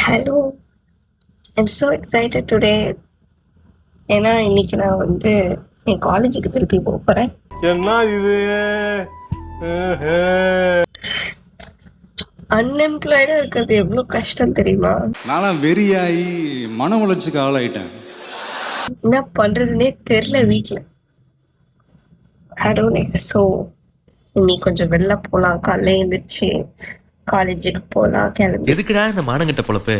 Hello, I'm so excited today. ஏன்னா இன்னைக்கு நான் வந்து என் காலேஜுக்கு திருப்பி போகிறேன். என்ன இது? அன்எம்ப்ளாய்டாக இருக்கிறது எவ்வளோ கஷ்டம் தெரியுமா? நான்லாம் வெறியாகி மன உளைச்சிக்கு ஆளாயிட்டேன். என்ன பண்ணுறதுனே தெரில வீட்டில். கடவுளே. ஸோ இன்னைக்கு கொஞ்சம் வெளில போகலாம், காலைல எழுந்திரிச்சு காலேஜுக்கு போகலாம் கிளம்பி. எதுக்குடா இந்த மானங்கிட்ட பொழப்பு?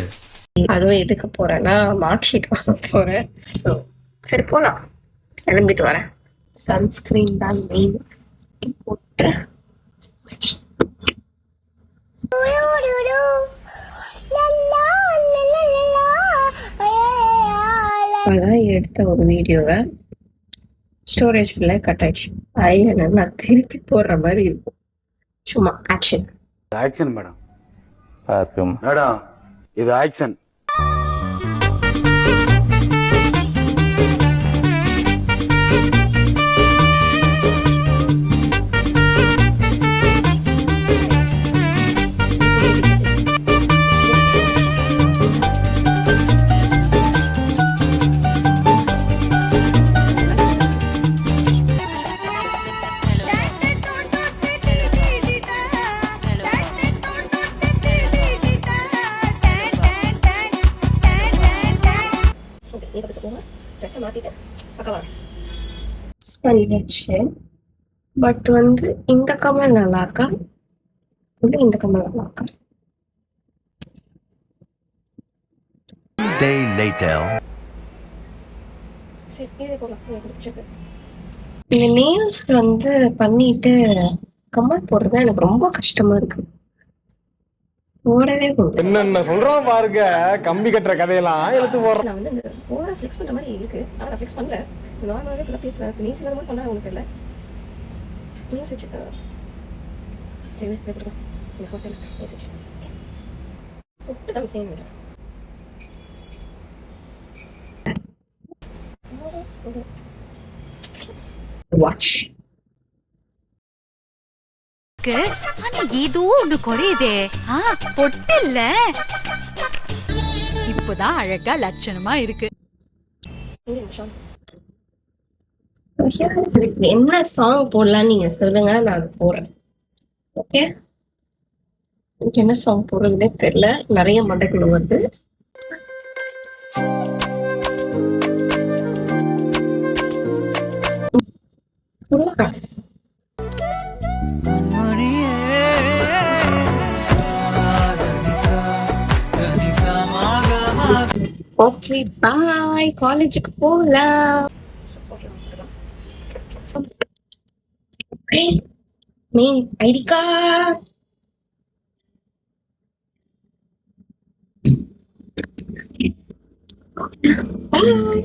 அதுவும் எதுக்கு போகிறேன்னா மார்க் ஷீட் வாங்க போகிறேன். ஸோ சரி போகலாம், கிளம்பிட்டு வரேன். சன்ஸ்க்ரீன் தான் மெயின் போட்டு அதான் எடுத்த ஒரு வீடியோவை ஸ்டோரேஜ் ஃபுல்லாக கட் ஆயிடுச்சு. ஐலைனர் நான் திருப்பி போடுற மாதிரி இருக்கும். சும்மா ஆக்ஷன் ஆக்ஷன் மேடம். மேடம் இது ஆக்ஷன். பண்ணியாச்சு. பட் வந்து இந்த கமல் நல்லா இருக்கா இல்லை இந்த கமல் நல்லா இருக்கா? Day later. இந்த நேல்ஸ் வந்து பண்ணிட்டு கமல் போடுறது எனக்கு ரொம்ப கஷ்டமா இருக்கு. போடவே முடியல. என்னென்ன சொல்றோம் பாருங்க, கம்பி கட்டுற கதையெல்லாம் எடுத்து போடுறோம். நான் வந்து இந்த ஓவரா ஃபிக்ஸ் பண்ற மாதிரி இருக்கு. ஆனா நான் ஃபிக்ஸ் பண்ணல. நார்மலாவே இப்ப பேசுறேன். நீ சில மாதிரி பண்ணா உங்களுக்கு தெரியல. நீ செஞ்சு சரி போடுங்க. இந்த ஹோட்டல் நீ செஞ்சு போட்டு தான் செய்யுங்க. வாட்ச் ஏதோ ஒண்ணு குறையுதே. பொட்டு இல்ல, இப்பதான் அழகா லட்சணமா இருக்கு. என்ன சாங் போடலாம் நீங்க சொல்லுங்க, நான் போடுறேன். ஓகே, எனக்கு என்ன சாங் போடுறதுன்னே தெரியல. நிறைய மண்டைக்குள்ள வருது. ஓகே பாய், காலேஜுக்கு போகலாம். Main ID card. பாய்.